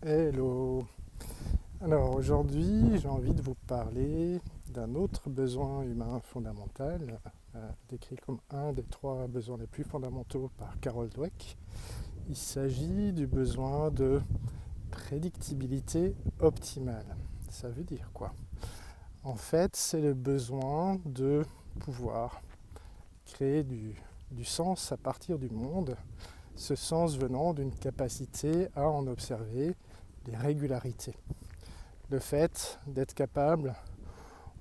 Hello. Alors aujourd'hui, j'ai envie de vous parler d'un autre besoin humain fondamental, décrit comme un des trois besoins les plus fondamentaux par Carol Dweck. Il s'agit du besoin de prédictibilité optimale. Ça veut dire quoi? En fait, c'est le besoin de pouvoir créer du sens à partir du monde, ce sens venant d'une capacité à en observer les régularités. Le fait d'être capable,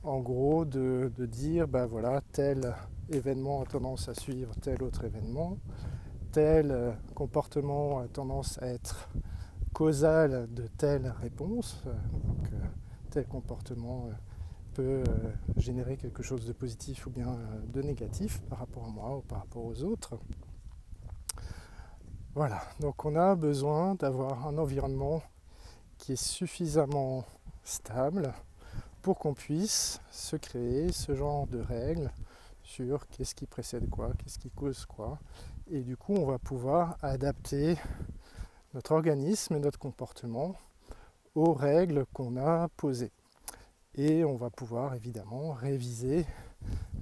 en gros, de dire, ben voilà, tel événement a tendance à suivre tel autre événement, tel comportement a tendance à être causal de telle réponse, donc tel comportement peut générer quelque chose de positif ou bien de négatif par rapport à moi ou par rapport aux autres. Voilà, donc on a besoin d'avoir un environnement qui est suffisamment stable pour qu'on puisse se créer ce genre de règles sur qu'est-ce qui précède quoi, qu'est-ce qui cause quoi. Et du coup, on va pouvoir adapter notre organisme et notre comportement aux règles qu'on a posées. Et on va pouvoir évidemment réviser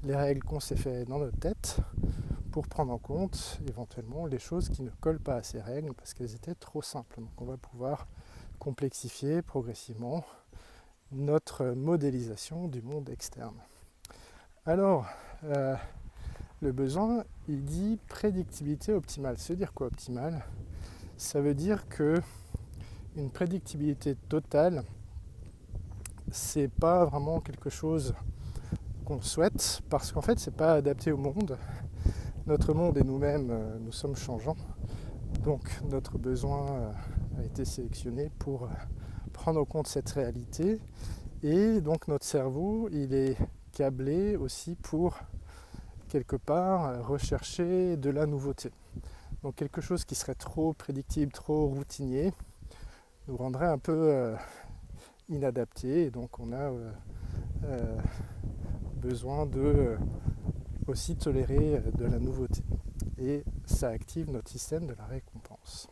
les règles qu'on s'est fait dans notre tête pour prendre en compte éventuellement les choses qui ne collent pas à ces règles parce qu'elles étaient trop simples. Donc on va pouvoir complexifier progressivement notre modélisation du monde externe. Alors, le besoin, il dit prédictibilité optimale. Ça veut dire quoi optimale? Ça veut dire que une prédictibilité totale, c'est pas vraiment quelque chose qu'on souhaite parce qu'en fait, c'est pas adapté au monde. Notre monde et nous-mêmes, nous sommes changeants. Donc, notre besoin a été sélectionné pour prendre en compte cette réalité. Et donc, notre cerveau, il est câblé aussi pour quelque part rechercher de la nouveauté. Donc quelque chose qui serait trop prédictible, trop routinier, nous rendrait un peu inadaptés. Et donc on a besoin de aussi tolérer de la nouveauté. Et ça active notre système de la récompense.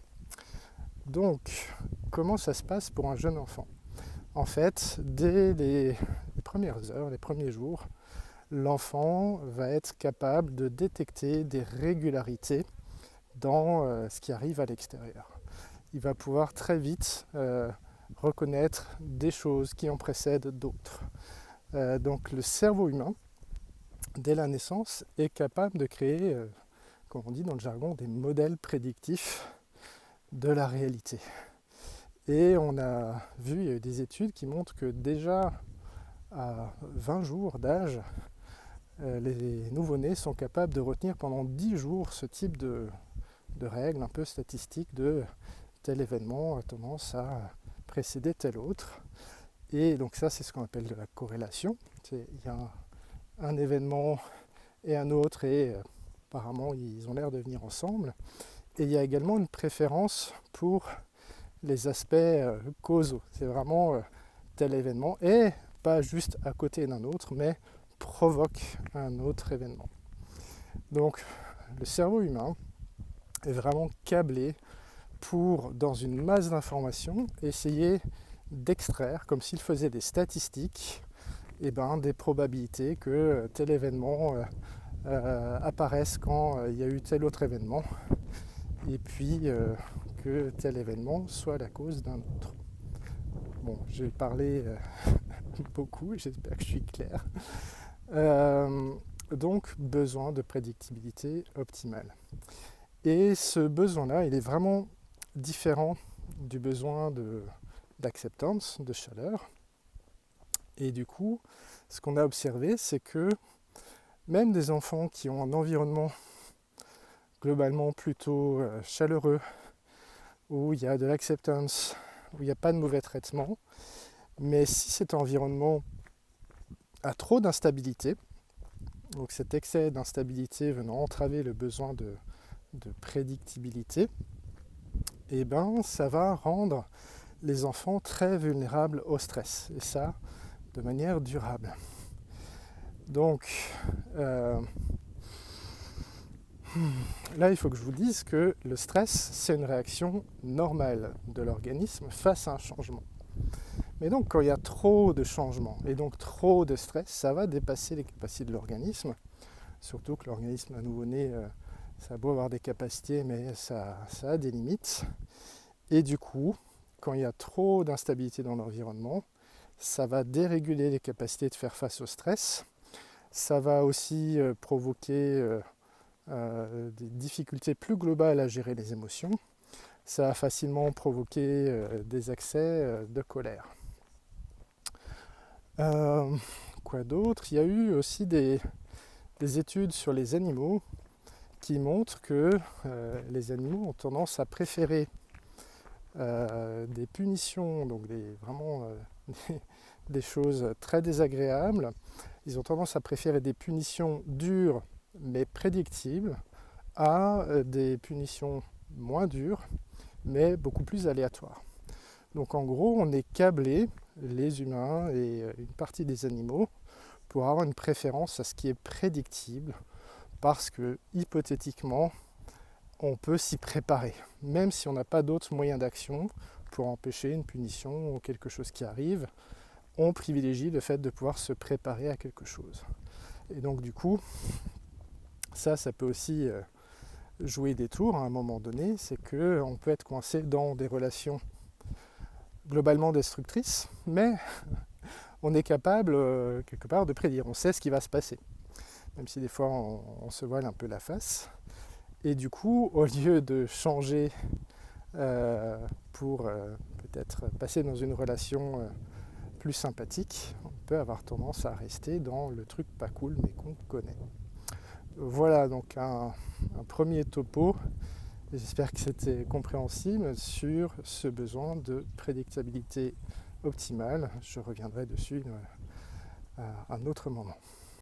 Donc, comment ça se passe pour un jeune enfant? En fait, dès les premières heures, les premiers jours, l'enfant va être capable de détecter des régularités dans ce qui arrive à l'extérieur. Il va pouvoir très vite reconnaître des choses qui en précèdent d'autres. Donc le cerveau humain, dès la naissance, est capable de créer, comme on dit dans le jargon, des modèles prédictifs de la réalité. Et on a vu, il y a eu des études qui montrent que déjà à 20 jours d'âge, les nouveau-nés sont capables de retenir pendant 10 jours ce type de règles un peu statistiques de tel événement a tendance à précéder tel autre. Et donc ça, c'est ce qu'on appelle de la corrélation. Il y a un événement et un autre et apparemment ils ont l'air de venir ensemble. Et il y a également une préférence pour les aspects causaux. C'est vraiment tel événement et pas juste à côté d'un autre, mais provoque un autre événement. Donc le cerveau humain est vraiment câblé pour, dans une masse d'informations, essayer d'extraire, comme s'il faisait des statistiques, des probabilités que tel événement apparaisse quand il y a eu tel autre événement, et puis que tel événement soit la cause d'un autre. Bon, j'ai parlé beaucoup, j'espère que je suis clair. Donc, besoin de prédictibilité optimale. Et ce besoin-là, il est vraiment différent du besoin d'acceptance, de chaleur. Et du coup, ce qu'on a observé, c'est que même des enfants qui ont un environnement globalement plutôt chaleureux, où il y a de l'acceptance, où il n'y a pas de mauvais traitement, mais si cet environnement a trop d'instabilité, donc cet excès d'instabilité venant entraver le besoin de prédictibilité, et ça va rendre les enfants très vulnérables au stress, et ça de manière durable. Donc Là, il faut que je vous dise que le stress, c'est une réaction normale de l'organisme face à un changement. Mais donc, quand il y a trop de changements et donc trop de stress, ça va dépasser les capacités de l'organisme. Surtout que l'organisme à nouveau-né, ça a beau avoir des capacités, mais ça a des limites. Et du coup, quand il y a trop d'instabilité dans l'environnement, ça va déréguler les capacités de faire face au stress. Ça va aussi provoquer des difficultés plus globales à gérer les émotions. Ça va facilement provoquer des accès de colère. Quoi d'autre? Il y a eu aussi des études sur les animaux qui montrent que les animaux ont tendance à préférer des punitions, donc vraiment des choses très désagréables. Ils ont tendance à préférer des punitions dures mais prédictibles à des punitions moins dures mais beaucoup plus aléatoires. Donc en gros, on est câblés, les humains et une partie des animaux, pour avoir une préférence à ce qui est prédictible, parce que hypothétiquement, on peut s'y préparer, même si on n'a pas d'autres moyens d'action pour empêcher une punition ou quelque chose qui arrive. On privilégie le fait de pouvoir se préparer à quelque chose. Et donc du coup, ça peut aussi jouer des tours à un moment donné, c'est qu'on peut être coincé dans des relations globalement destructrices, mais on est capable quelque part de prédire, on sait ce qui va se passer, même si des fois on se voile un peu la face. Et du coup, au lieu de changer pour peut-être passer dans une relation plus sympathique, on peut avoir tendance à rester dans le truc pas cool mais qu'on connaît. Voilà donc un premier topo. J'espère que c'était compréhensible sur ce besoin de prédictabilité optimale. Je reviendrai dessus à un autre moment.